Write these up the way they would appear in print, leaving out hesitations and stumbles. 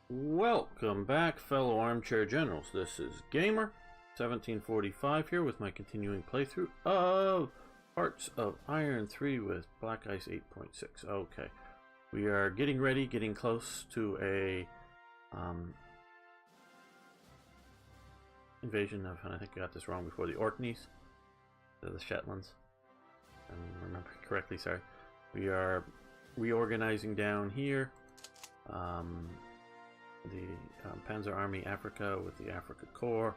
Welcome back, fellow armchair generals. This is Gamer 1745 here with my continuing playthrough of Hearts of Iron 3 with Black Ice 8.6. Okay, we are getting ready, getting close to a invasion of, and I think I got this wrong before, the Orkneys, the Shetlands. I remember correctly, sorry. We are reorganizing down here. The Panzer Army Africa with the Africa Corps.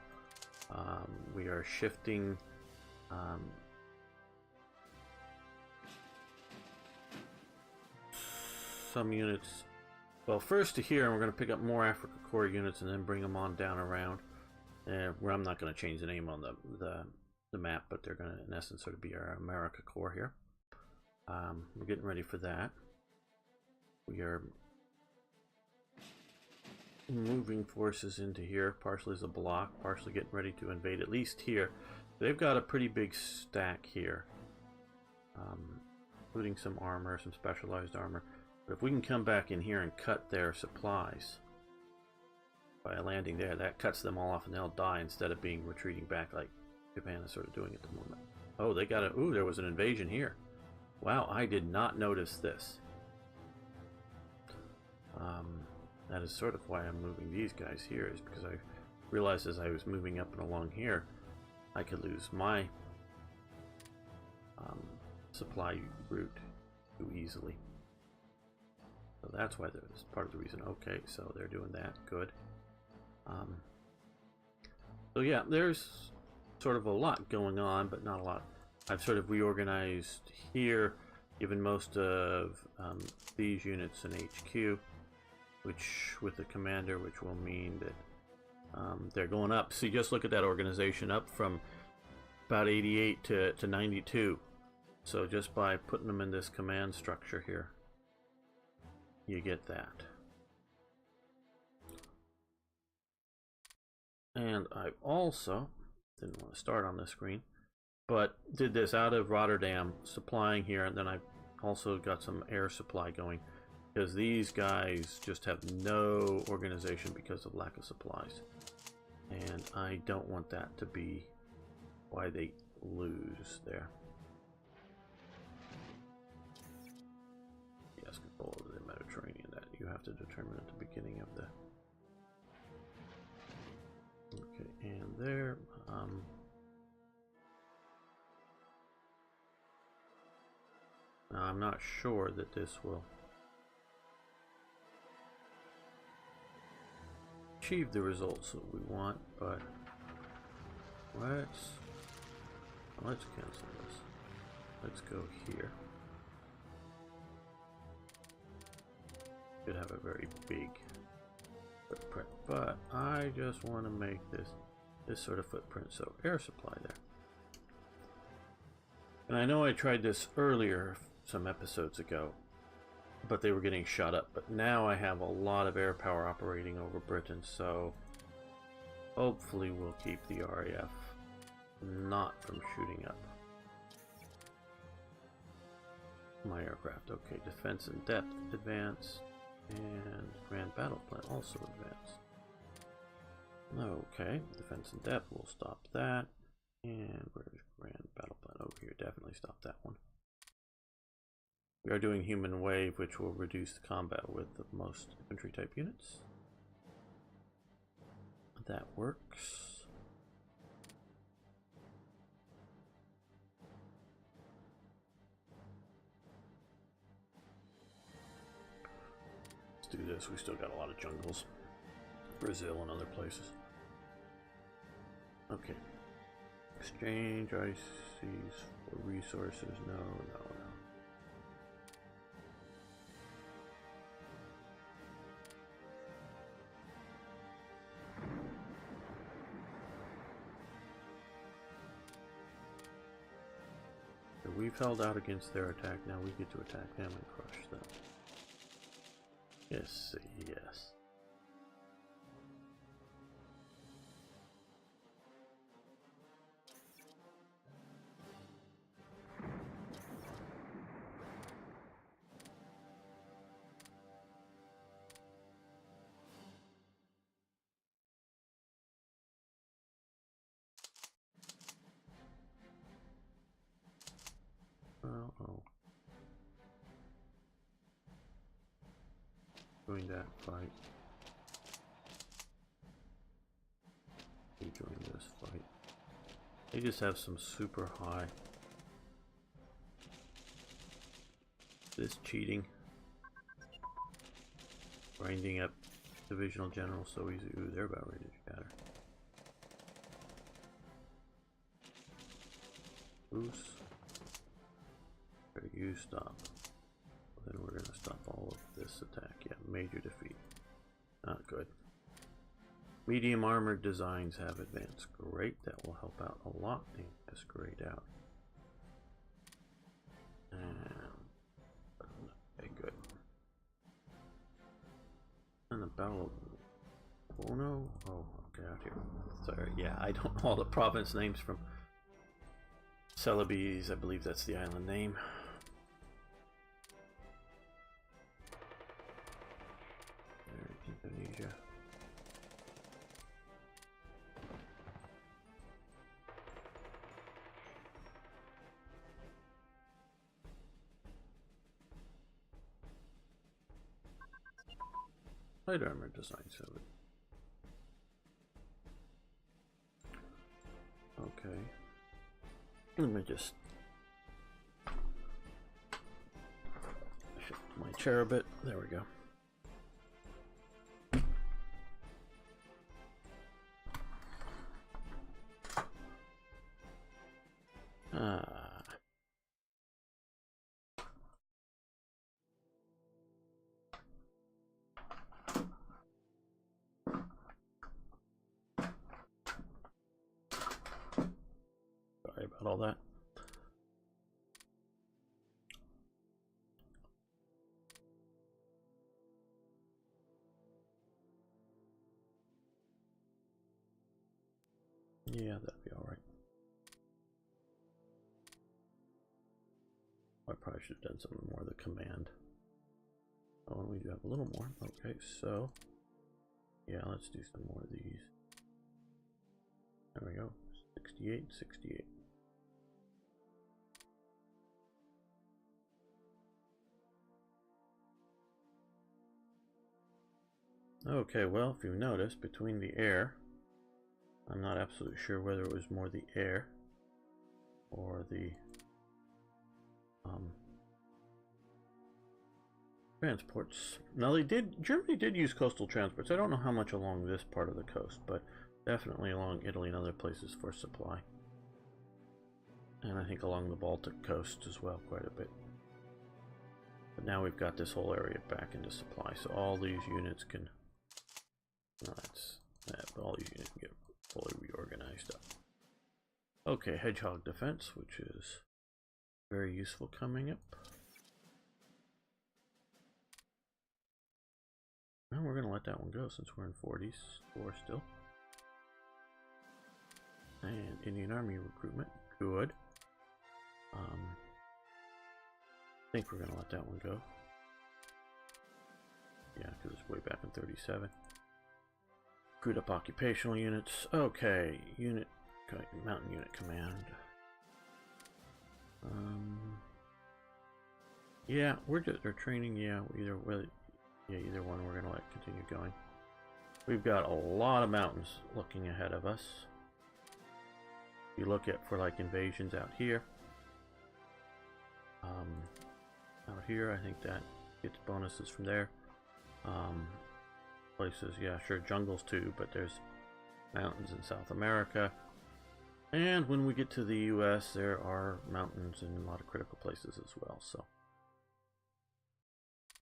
We are shifting some units, well, first to here, and we're going to pick up more Africa Corps units and then bring them on down around. Where I'm not going to change the name on the map, but they're going to, in essence, sort of be our America Corps here. We're getting ready for that. We are moving forces into here, partially as a block, partially getting ready to invade at least here. They've got a pretty big stack here, including some armor, some specialized armor. But if we can come back in here and cut their supplies by landing there, that cuts them all off and they'll die instead of being retreating back like Japan is sort of doing at the moment. Oh, they got a, ooh, there was an invasion here. Wow, I did not notice this. That is sort of why I'm moving these guys here, is because I realized as I was moving up and along here, I could lose my supply route too easily. So that's why there's part of the reason. Okay, so they're doing that. Good. So yeah, there's sort of a lot going on, but not a lot. I've sort of reorganized here, given most of these units an HQ, which with the commander, which will mean that they're going up. See, just look at that organization, up from about 88 to 92. So just by putting them in this command structure here, you get that. And I also didn't want to start on this screen, but did this out of Rotterdam, supplying here, and then I also got some air supply going, because these guys just have no organization because of lack of supplies, and I don't want that to be why they lose there. Yes, control of the Mediterranean, that you have to determine at the beginning of the. Okay, and there. Now I'm not sure that this will achieve the results that we want, but let's cancel this. Let's go here. Could have a very big footprint, but I just want to make this sort of footprint, so air supply there. And I know I tried this earlier some episodes ago, but they were getting shot up. But now I have a lot of air power operating over Britain, so hopefully we'll keep the RAF not from shooting up my aircraft. Okay, defense in depth advanced, and grand battle plan also advanced. Okay, defense in depth, we'll stop that. And where's grand battle plan? Over here, definitely stop that one. We are doing human wave, which will reduce the combat width of most infantry type units. That works. Let's do this. We still got a lot of jungles. Brazil and other places. Okay. Exchange ICs for resources. No. So we've held out against their attack. Now we get to attack them and crush them. Yes, yes. Join that fight. You join this fight. They just have some super high. This cheating. Grinding up divisional generals so easy. Ooh, they're about ready to shatter. Bruce. Better you stop. Then we're gonna stop all of this attack. Yeah, major defeat. Not good. Medium armored designs have advanced. Great, that will help out a lot. And this grayed out. Okay, good. And the Battle of Bono. Oh, get out here. Sorry, yeah, I don't know all the province names from Celebes. I believe that's the island name. There, Indonesia. Light armor designs of it. Okay. Let me just shift my chair a bit. There we go. Sorry about all that. Yeah, that'd be all right. I probably should have done something more of the command. Oh, and we do have a little more. Okay, so yeah, let's do some more of these. There we go. 68, 68. Okay, well, if you notice, between the air, I'm not absolutely sure whether it was more the air or the transports. Now Germany did use coastal transports. I don't know how much along this part of the coast, but definitely along Italy and other places for supply. And I think along the Baltic coast as well, quite a bit. But now we've got this whole area back into supply, so all these units can, no, that's that, but all these units can get fully reorganized up. Okay, hedgehog defense, which is very useful coming up. Now we're gonna let that one go since we're in 44 still. And Indian Army recruitment, good. I think we're gonna let that one go. Yeah, because it's way back in 37. Recruit up occupational units. Okay, mountain unit command. Yeah, they're training. Yeah, either one we're gonna let continue going. We've got a lot of mountains looking ahead of us. If you look at for like invasions out here. Out here, I think that gets bonuses from there. Places, yeah, sure, jungles too, but there's mountains in South America. And when we get to the US, there are mountains in a lot of critical places as well, so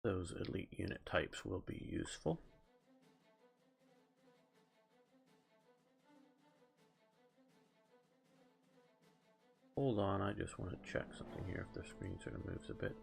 those elite unit types will be useful. Hold on, I just want to check something here if the screen sort of moves a bit.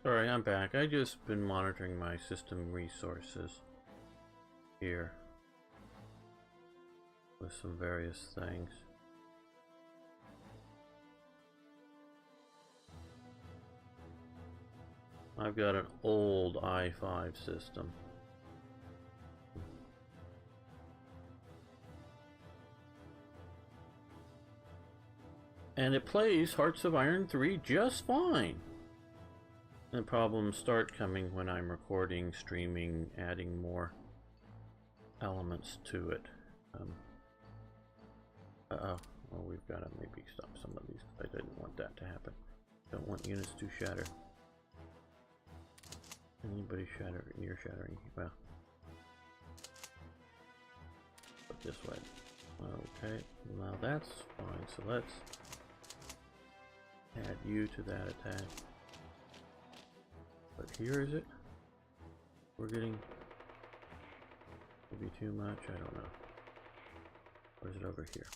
Sorry, I'm back. I just been monitoring my system resources here with some various things. I've got an old i5 system. And it plays Hearts of Iron 3 just fine. And problems start coming when I'm recording, streaming, adding more elements to it. Well, we've got to maybe stop some of these. I didn't want that to happen. Don't want units to shatter. Anybody shatter near shattering? Well, but this way. Okay, now that's fine. So let's add you to that attack. But here is it? We're getting maybe too much. I don't know. Or is it over here?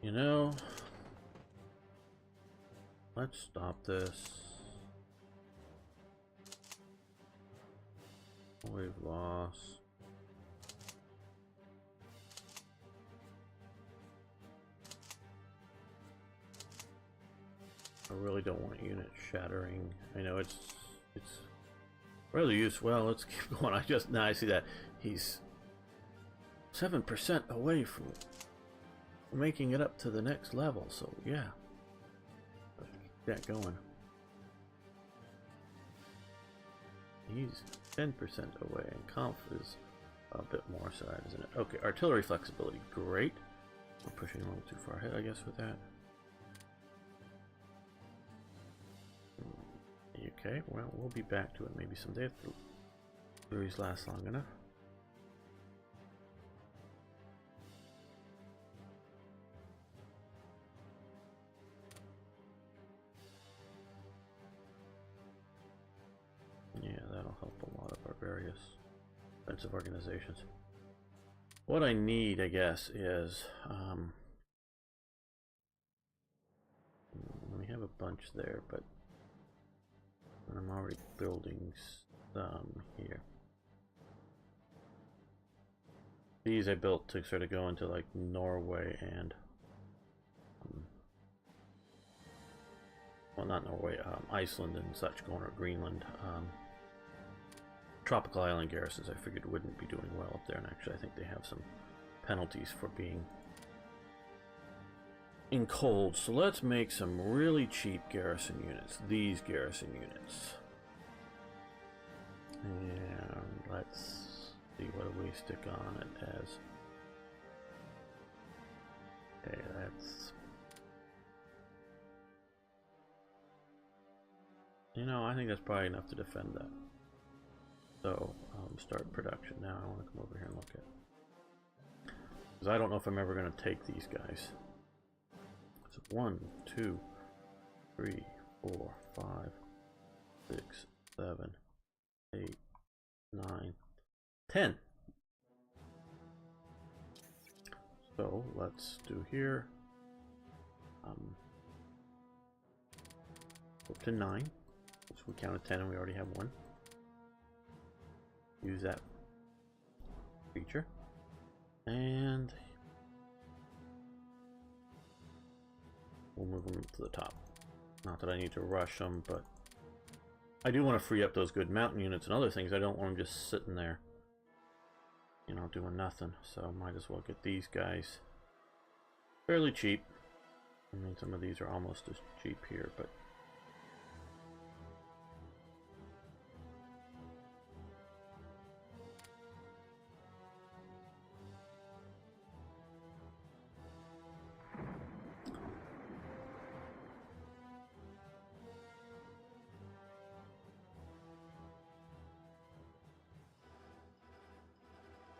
You know, let's stop this. We've lost. I really don't want units shattering. I know it's really useful. Well, let's keep going. Now I see that he's 7% away from making it up to the next level, so yeah. Let's keep that going. He's 10% away, and conf is a bit more, so that isn't it. Okay, artillery flexibility, great. We're pushing a little too far ahead, I guess, with that. Okay, well, we'll be back to it maybe someday if the series lasts long enough. Yeah, that'll help a lot of our various defensive organizations. What I need, I guess, is we have a bunch there, but I'm already building some here. These I built to sort of go into like Norway and well, not Norway, Iceland and such, going or Greenland. Tropical island garrisons I figured wouldn't be doing well up there, and actually I think they have some penalties for being in cold. So let's make some really cheap garrison units. These garrison units. And let's see, what do we stick on it as? Okay, that's... You know, I think that's probably enough to defend that. So, start production now. I want to come over here and look at, because I don't know if I'm ever going to take these guys. So 1, 2, 3, 4, 5, 6, 7, 8, 9, 10. So let's do here. Up to 9. So we counted 10 and we already have 1. Use that feature. And we'll move them to the top. Not that I need to rush them, but I do want to free up those good mountain units and other things. I don't want them just sitting there, you know, doing nothing. So might as well get these guys fairly cheap. I mean, some of these are almost as cheap here, but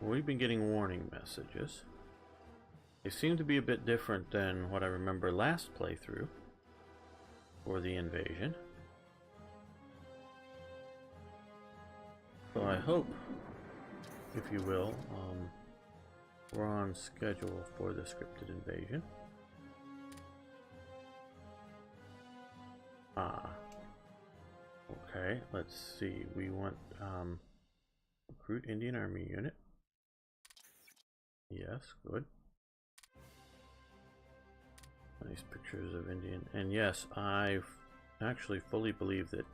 we've been getting warning messages. They seem to be a bit different than what I remember last playthrough for the invasion. So I hope, if you will, we're on schedule for the scripted invasion. Okay, let's see. We want recruit Indian Army unit. Yes, good. Nice pictures of Indian. And yes, I actually fully believe that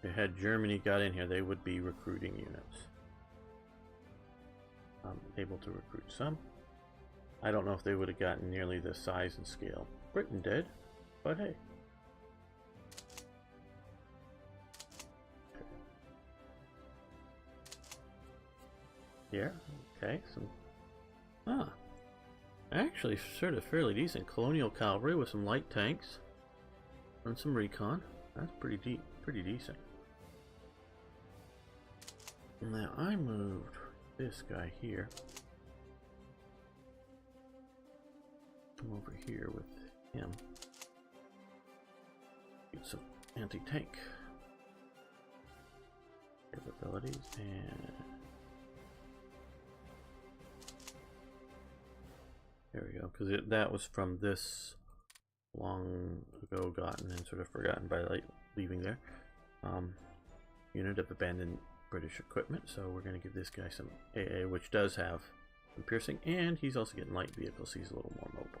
if had Germany got in here, they would be recruiting units. Able to recruit some. I don't know if they would have gotten nearly the size and scale. Britain did, but hey. Yeah, okay, actually sort of fairly decent colonial cavalry with some light tanks and some recon. That's pretty decent. Now I moved this guy here. Come over here with him. Get some anti-tank capabilities and there we go, because that was from this long ago gotten and sort of forgotten by leaving there. Unit of abandoned British equipment, so we're going to give this guy some AA, which does have some piercing, and he's also getting light vehicles, so he's a little more mobile.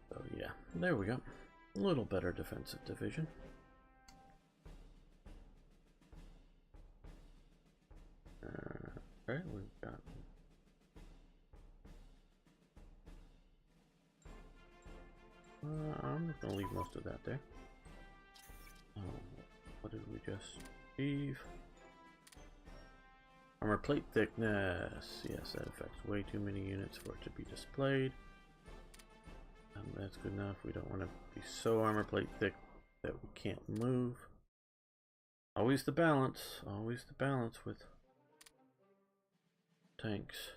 So yeah, there we go. A little better defensive division. Alright, we've got I'm just going to leave most of that there. What did we just leave? Armor plate thickness. Yes, that affects way too many units for it to be displayed. That's good enough. We don't want to be so armor plate thick that we can't move. Always the balance. Always the balance with tanks.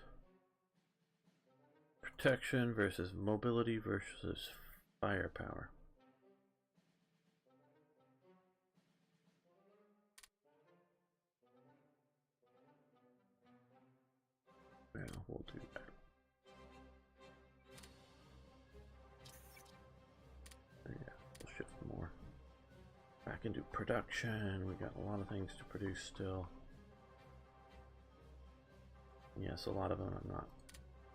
Protection versus mobility versus firepower. Yeah, we'll do that. Yeah, we'll shift more back into production. We got a lot of things to produce still. Yes, a lot of them I'm not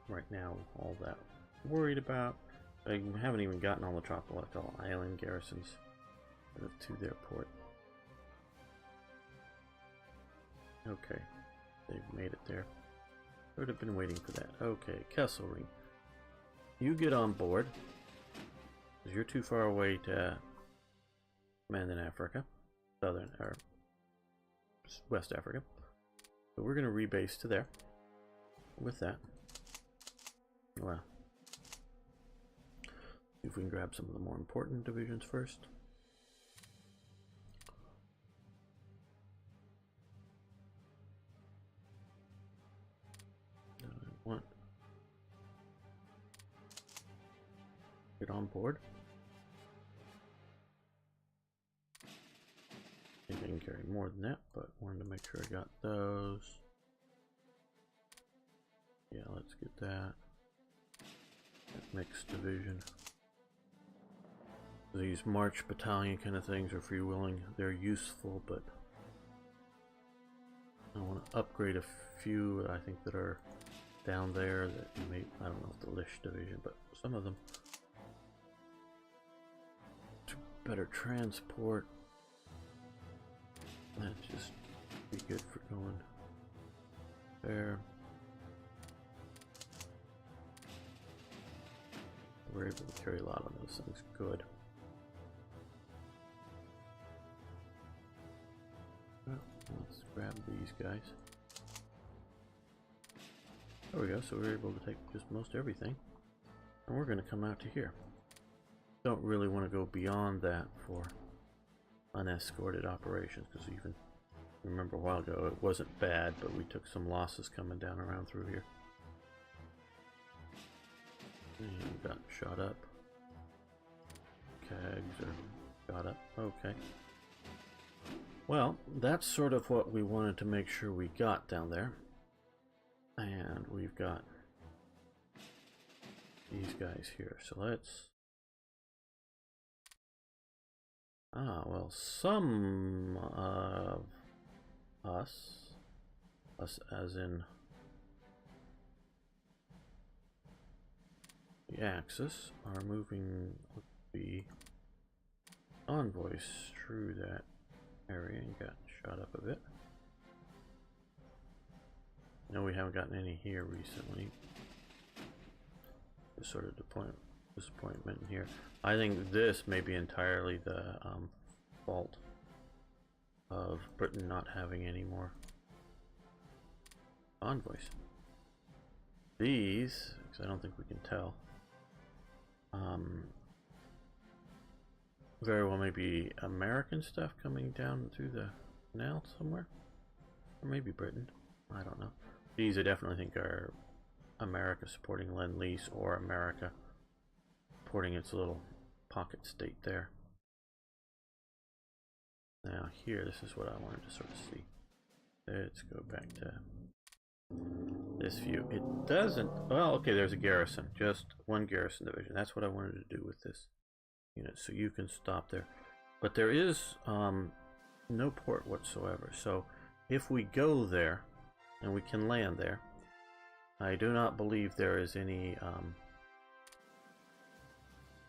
right now all that worried about. I haven't even gotten all the tropical island garrisons to their port. Okay, they've made it there. I would have been waiting for that. Okay, Kesselring. You get on board, because you're too far away to command in Africa. Southern, or West Africa. So we're going to rebase to there. With that. Well. See if we can grab some of the more important divisions first. Get on board. I think I can carry more than that, but wanted to make sure I got those. Yeah, let's get that. That mixed division. These March battalion kind of things are free willing. They're useful, but I want to upgrade a few I think that are down there that may, I don't know if the Lish division, but some of them to better transport. That just be good for going there. We're able to carry a lot of those things. Good. Well, let's grab these guys. There we go. So we're able to take just most everything. And we're going to come out to here. Don't really want to go beyond that for unescorted operations, because even remember a while ago it wasn't bad, but we took some losses coming down around through here. And got shot up. Cags are shot up. Okay. Well, that's sort of what we wanted to make sure we got down there. And we've got these guys here. So let's... well, some of us as in the Axis, are moving the envoys through that area and got shot up a bit. No, we haven't gotten any here recently. This sort of disappointment here. I think this may be entirely the fault of Britain not having any more envoys. These, because I don't think we can tell, very well maybe American stuff coming down through the canal somewhere, or maybe Britain. I don't know. These I definitely think are America supporting Lend-Lease, or America supporting its little pocket state there. Now here, this is what I wanted to sort of see. Let's go back to this view. It doesn't... Well, okay, there's a garrison. Just one garrison division. That's what I wanted to do with this unit, so you can stop there. But there is no port whatsoever. So if we go there, and we can land there, I do not believe there is any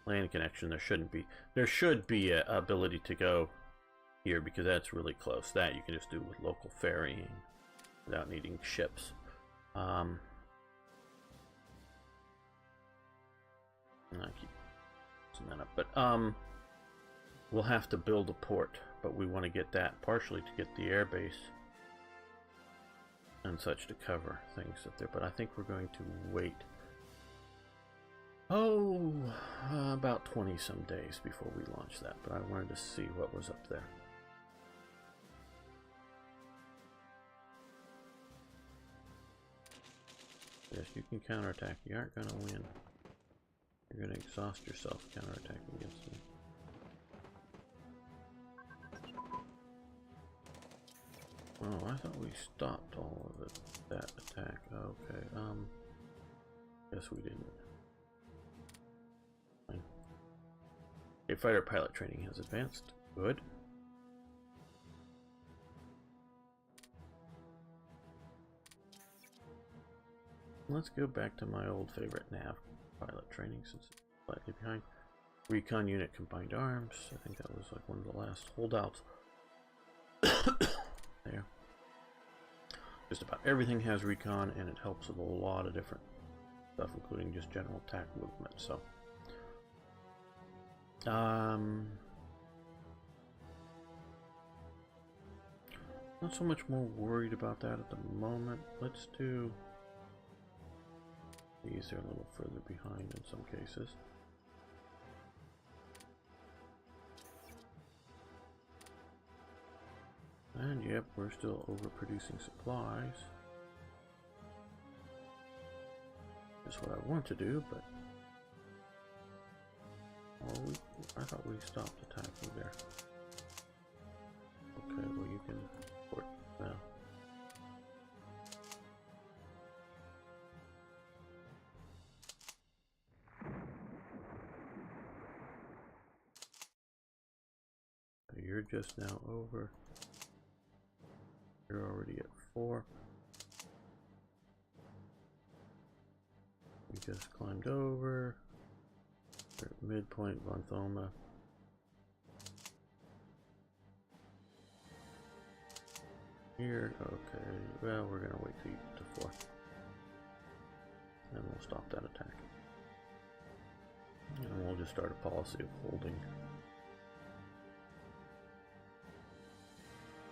land connection. There shouldn't be. There should be a ability to go here, because that's really close. That you can just do with local ferrying without needing ships. I keep using that up, but we'll have to build a port, but we want to get that partially to get the air base and such to cover things up there. But I think we're going to wait about 20 some days before we launch that. But I wanted to see what was up there. Yes, you can counterattack. You aren't going to win. You're going to exhaust yourself counterattacking against me. Oh, I thought we stopped all of it, that attack. Okay, guess we didn't. Fine. Okay, fighter pilot training has advanced. Good. Let's go back to my old favorite nav pilot training, since it's slightly behind. Recon unit combined arms. I think that was like one of the last holdouts. There. Just about everything has recon, and it helps with a lot of different stuff, including just general attack movement. So, not so much more worried about that at the moment. Let's do... These are a little further behind in some cases. And yep, we're still overproducing supplies. That's what I want to do, but... Oh, I thought we stopped attacking there. Okay, well you can port now. You're just now over. You're already at 4. We just climbed over. We're at midpoint von Thoma. Here, okay. Well, we're gonna wait till you get to 4. And we'll stop that attack. And we'll just start a policy of holding.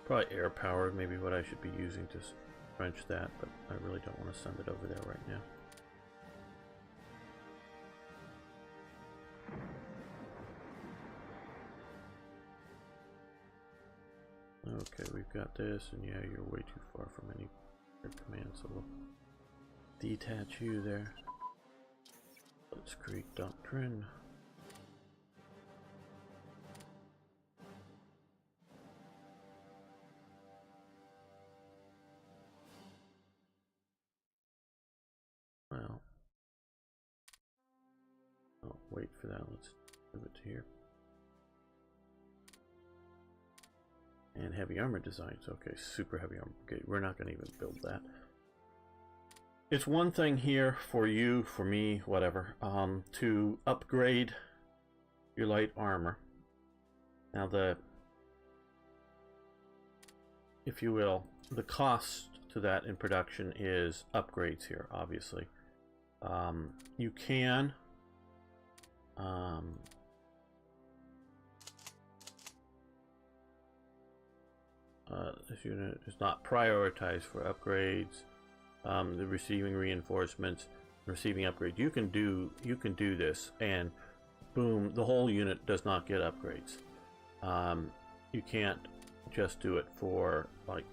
Probably air power, maybe what I should be using to quench that, but I really don't want to send it over there right now. Okay, we've got this, and yeah, you're way too far from any command, so we'll detach you there. Let's create doctrine. wait for that. Let's move it to here. And heavy armor designs. Okay, super heavy armor. Okay, we're not going to even build that. It's one thing here for you, for me, whatever, to upgrade your light armor. Now if you will, the cost to that in production is upgrades here, obviously. You can this unit is not prioritized for upgrades. The receiving reinforcements, receiving upgrades. You can do this, and boom, the whole unit does not get upgrades. You can't just do it for like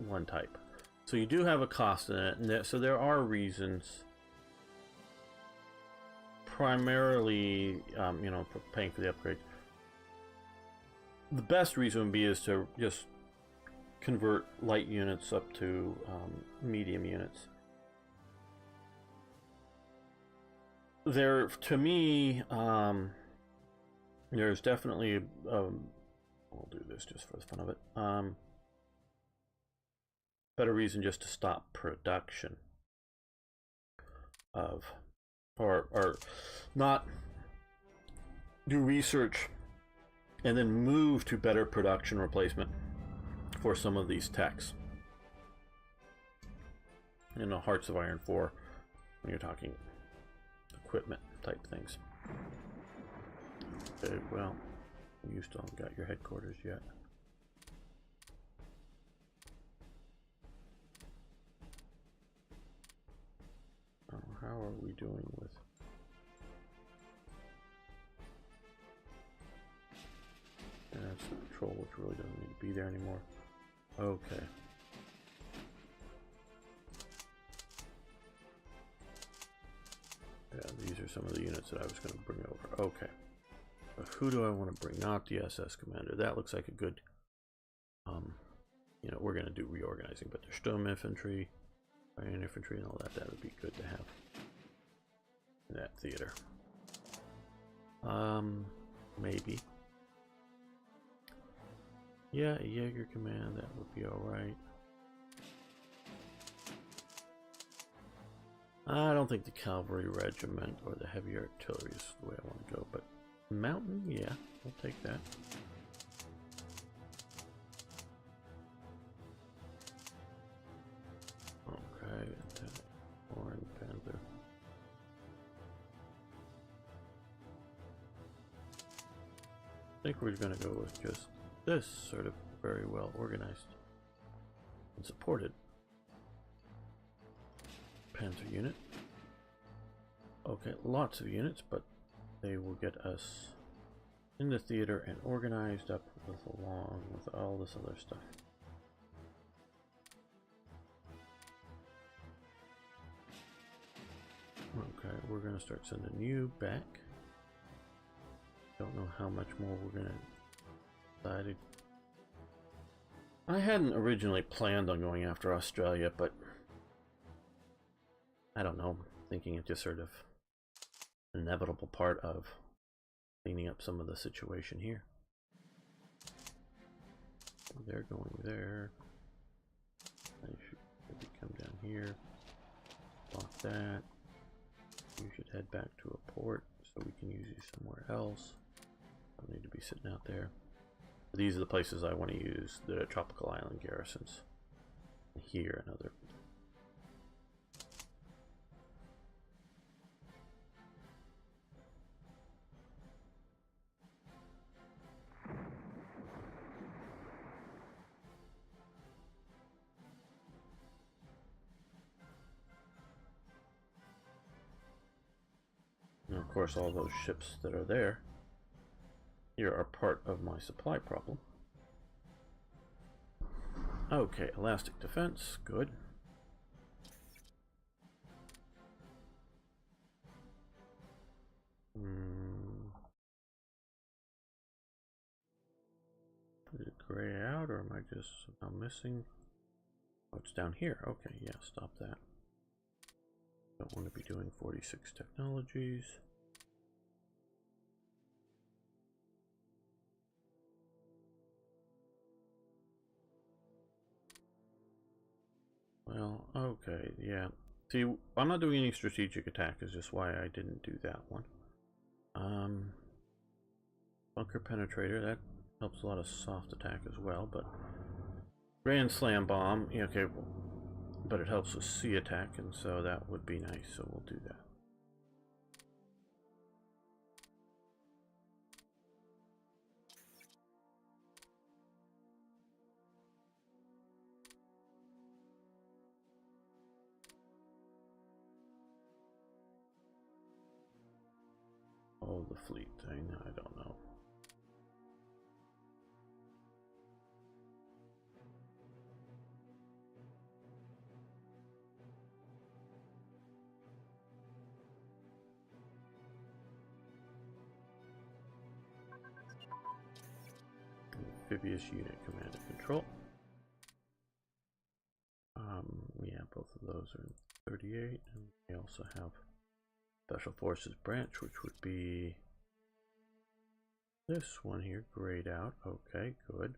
one type. So you do have a cost in it, and so there are reasons. Primarily, you know, for paying for the upgrade. The best reason would be is to just convert light units up to medium units. There, to me, there's definitely we'll do this just for the fun of it. Better reason just to stop production of, or not do research and then move to better production replacement for some of these techs. You know, Hearts of Iron 4, when you're talking equipment type things. Okay, well, you still haven't got your headquarters yet. How are we doing with... That's patrol, which really doesn't need to be there anymore. Okay. Yeah, these are some of the units that I was going to bring over. Okay. But who do I want to bring? Not the SS commander. That looks like a good... you know, we're going to do reorganizing, but the Sturm infantry, iron infantry, and all that, that would be good to have in that theater. Maybe. Yeah, a Jaeger command, that would be alright. I don't think the cavalry regiment or the heavy artillery is the way I want to go, but mountain, yeah, we'll take that. Okay, Orange Panther. I think we're going to go with just this sort of very well organized and supported Panther unit. Okay, lots of units, but they will get us in the theater and organized up with along with all this other stuff. Okay, we're going to start sending you back. Don't know how much more we're going to decide. I hadn't originally planned on going after Australia, but I don't know, thinking it's just sort of an inevitable part of cleaning up some of the situation here. They're going there. They should maybe come down here. Block that. You should head back to a port so we can use you somewhere else. Don't need to be sitting out there. These are the places I want to use the tropical island garrisons. Here and other. And of course, all those ships that are there here are part of my supply problem. Okay, elastic defense, good. Did it gray out, or am I just somehow missing? Oh, it's down here. Okay, yeah, stop that. Don't want to be doing 46 technologies. Well, okay, yeah. See, I'm not doing any strategic attack, is just why I didn't do that one. Bunker penetrator, that helps a lot of soft attack as well, but Grand Slam bomb, yeah, okay, but it helps with sea attack, and so that would be nice, so we'll do that. Oh, the fleet thing, I don't know. Amphibious unit command and control. Yeah, both of those are in 38, and we also have Special Forces branch, which would be this one here, grayed out. Okay, good.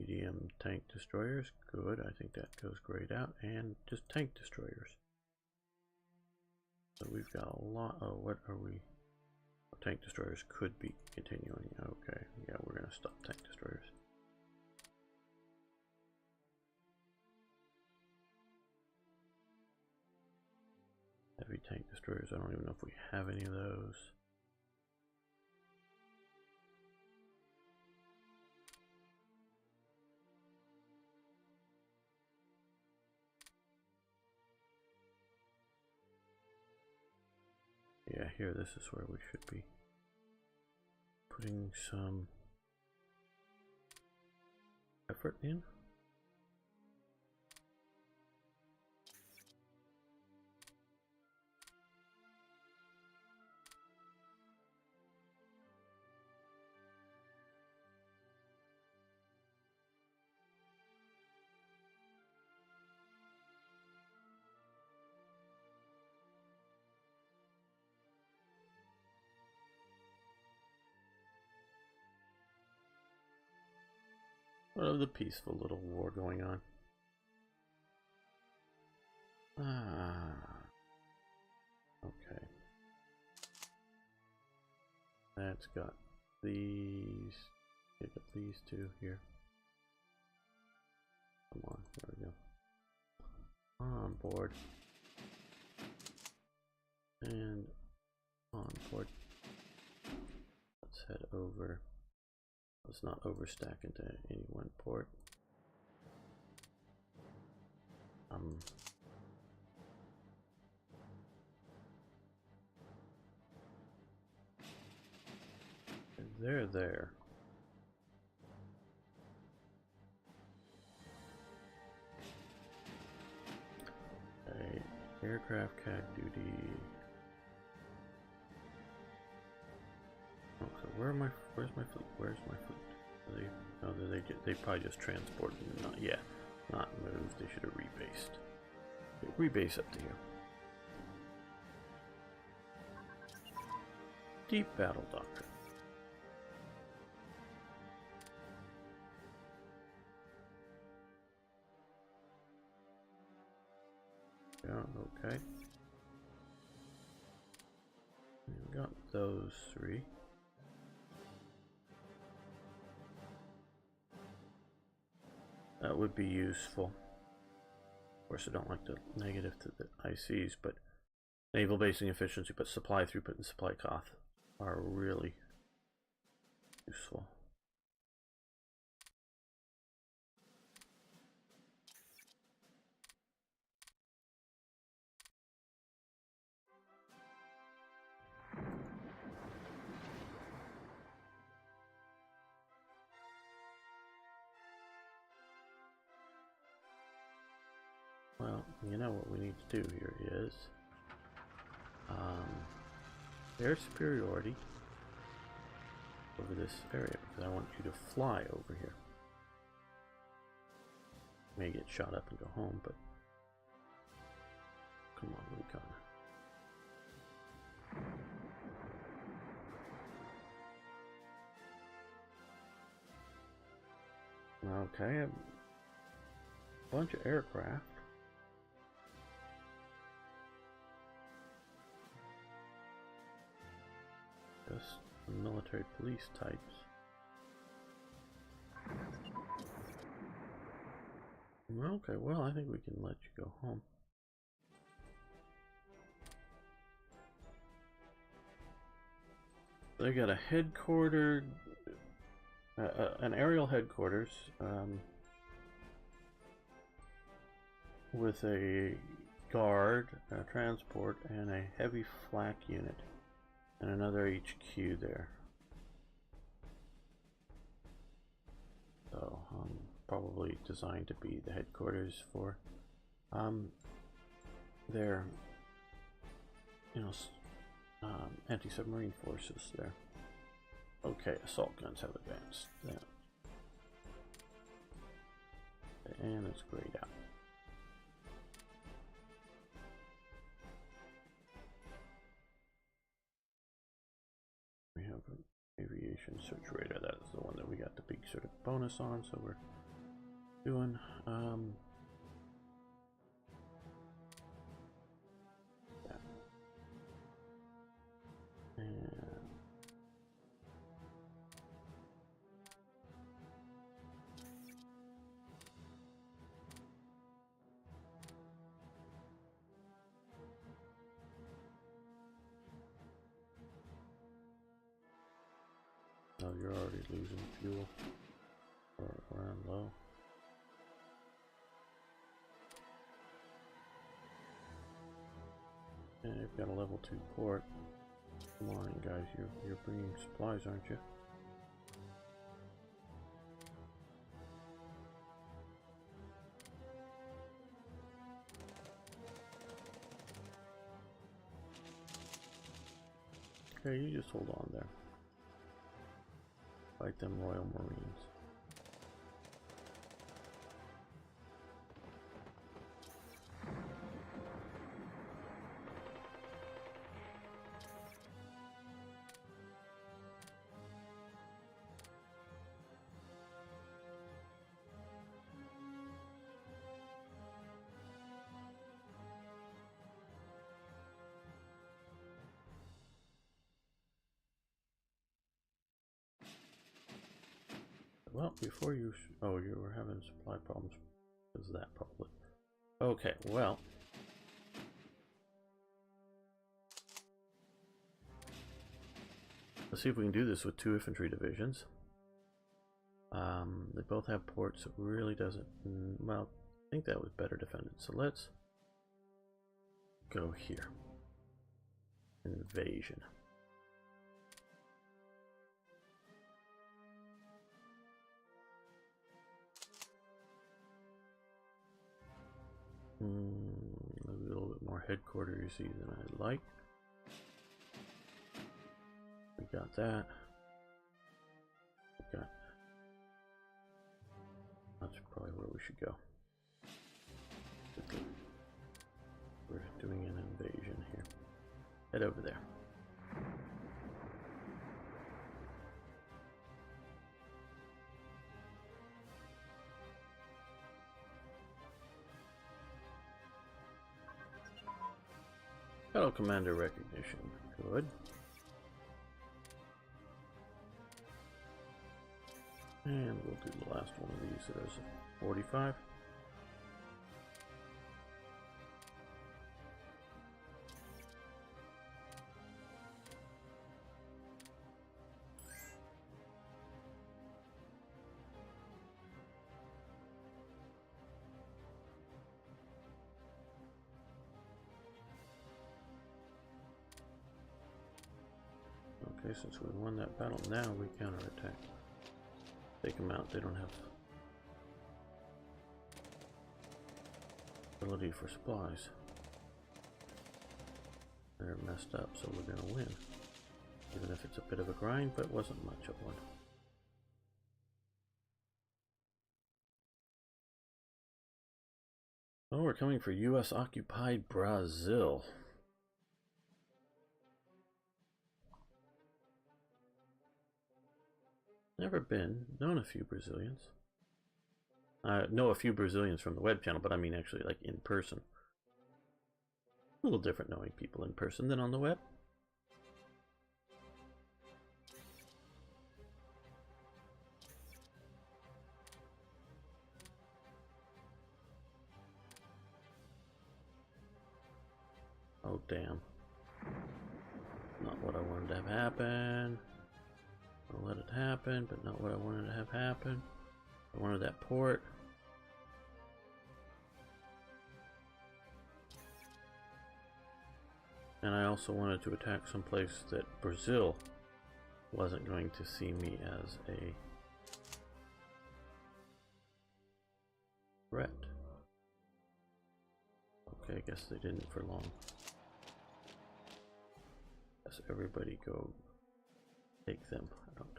Medium tank destroyers, good. I think that goes grayed out, and just tank destroyers. So we've got a lot. Oh, what are we? Tank destroyers could be continuing. Okay, yeah, we're gonna stop tank destroyers. Heavy tank destroyers, I don't even know if we have any of those. Yeah, here, this is where we should be putting some effort in. What of the peaceful little war going on? Okay. That's got these. Pick up these two here. Come on, there we go. On board. And on board. Let's head over. Let's not overstack into any one port. They're there. Okay, aircraft CAD duty. Oh, so where's my fleet? Where's my fleet? They probably just transported them. Not moved. They should have rebased. Okay, rebase up to here. Deep battle doctrine. Yeah, okay. We got those three. That would be useful. Of course, I don't like the negative to the ICs, but naval basing efficiency, but supply throughput and supply cost are really useful. Well, you know what we need to do here is air superiority over this area, because I want you to fly over here. May get shot up and go home, but come on, Recon. Okay, bunch of aircraft. Just military police types. Okay, well, I think we can let you go home. They got a headquartered, an aerial headquarters with a guard, a transport, and a heavy flak unit, and another HQ there. So, probably designed to be the headquarters for their, you know, anti-submarine forces there. Okay, assault guns have advanced. Yeah. And it's grayed out. We have an aviation search radar. That's the one that we got the big sort of bonus on, so we're doing. Yeah. And oh, you're already losing fuel or around low. And you've got a level 2 port. Come on, guys, you're bringing supplies, aren't you? Okay, you just hold on there. Fight them Royal Marines. Well, before you... oh, you were having supply problems. Because of that, probably. Okay, well... let's see if we can do this with 2 infantry divisions. They both have ports, so it really doesn't... well, I think that was better defended. So let's... go here. Invasion. A little bit more headquartersy than I'd like. We got that. We got. That's probably where we should go. We're doing an invasion here. Head over there. Battle commander recognition. Good. And we'll do the last one of these. So there's a 45. Okay, since we won that battle, now we counterattack. Take them out. They don't have ability for supplies. They're messed up, so we're going to win. Even if it's a bit of a grind, but wasn't much of one. Oh, we're coming for US occupied Brazil. Never been. Known a few Brazilians. I know a few Brazilians from the web channel, but I mean actually like in person. A little different knowing people in person than on the web. Oh, damn. Not what I wanted to have happen. I'll let it happen, but not what I wanted to have happen. I wanted that port. And I also wanted to attack someplace that Brazil wasn't going to see me as a threat. Okay, I guess they didn't for long. Guess everybody go take them. I don't.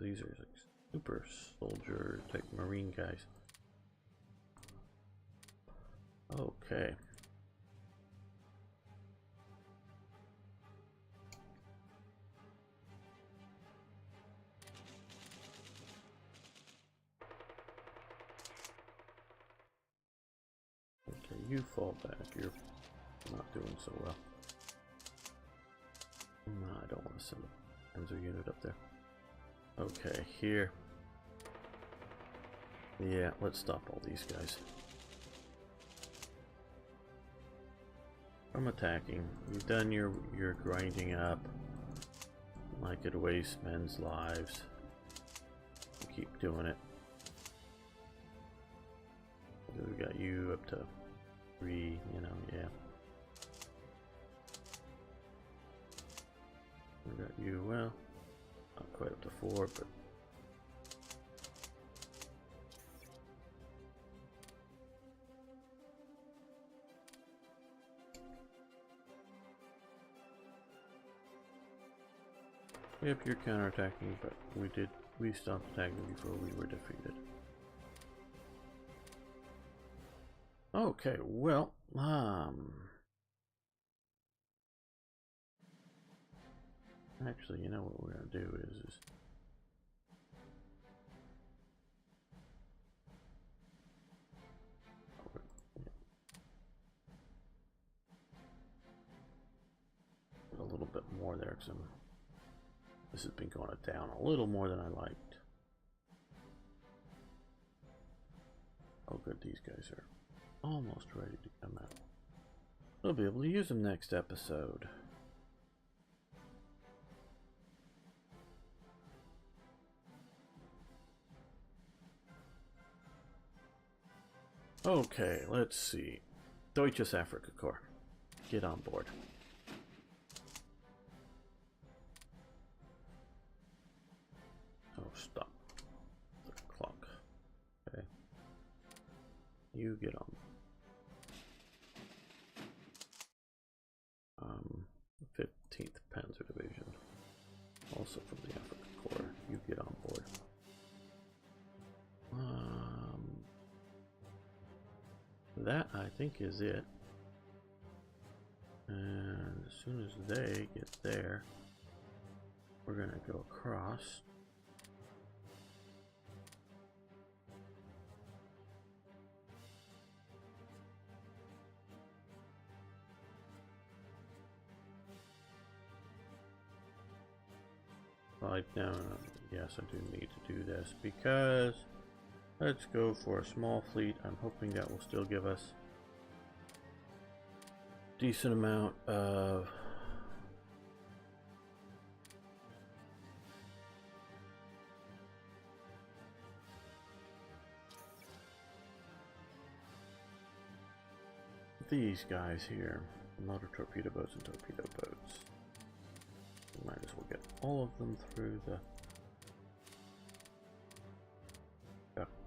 These are like super soldier type marine guys. Okay. Okay, you fall back. You're not doing so well. No, I don't want to send a Panzer unit up there. Okay, here. Yeah, let's stop all these guys from attacking. You've done your grinding up. Like it wastes men's lives. Keep doing it. We got you up to 3, you know, yeah. We got you, well, not quite up to 4, but yep, you're counterattacking, but we stopped attacking before we were defeated. Okay, well, actually, you know what we're gonna do is a little bit more there, because this has been going down a little more than I liked. Oh good, these guys are almost ready to come out. We'll be able to use them next episode. Okay, let's see. Deutsches Afrika Korps. Get on board. Oh, stop the clock. Okay. You get on. 15th Panzer Division. Also from the Afrika Korps. You get on board. That I think is it. And as soon as they get there, we're gonna go across. Right now, yes, I do need to do this because let's go for a small fleet. I'm hoping that will still give us a decent amount of these guys here, motor torpedo boats and torpedo boats. Might as well get all of them through the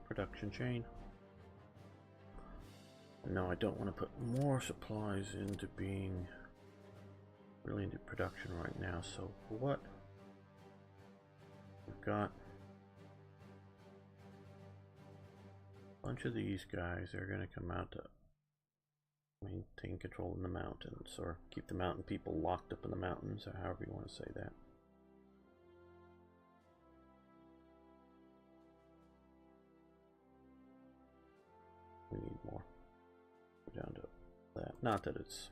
production chain. No, I don't want to put more supplies into being really into production right now. So what we've got a bunch of these guys. They're going to come out to maintain control in the mountains, or keep the mountain people locked up in the mountains, or however you want to say that. We need more. Go down to that. Not that it's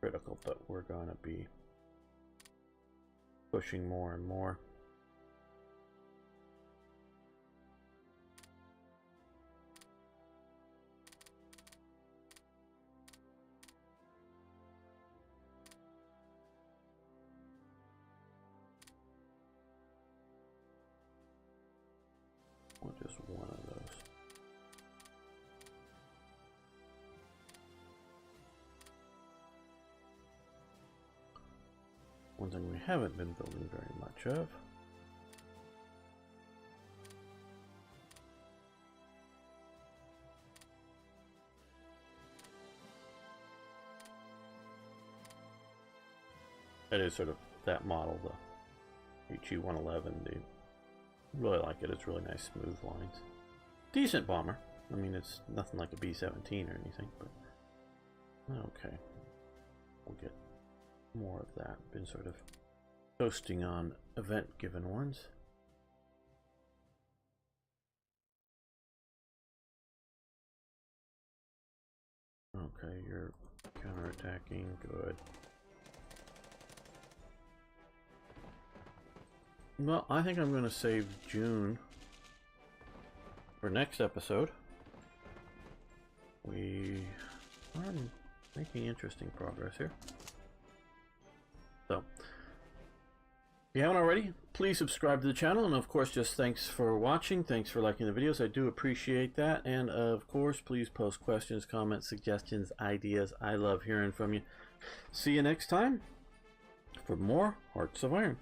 critical, but we're going to be pushing more and more. Or just one of those. One thing we haven't been building very much of. That is sort of that model, the HE-111. Really like it. It's really nice, smooth lines. Decent bomber. I mean, it's nothing like a B-17 or anything, but okay. We'll get more of that. Been sort of coasting on event-given ones. Okay, you're counterattacking. Good. Well, I think I'm going to save June for next episode. We are making interesting progress here. So, if you haven't already, please subscribe to the channel. And of course, just thanks for watching. Thanks for liking the videos. I do appreciate that. And of course, please post questions, comments, suggestions, ideas. I love hearing from you. See you next time for more Hearts of Iron.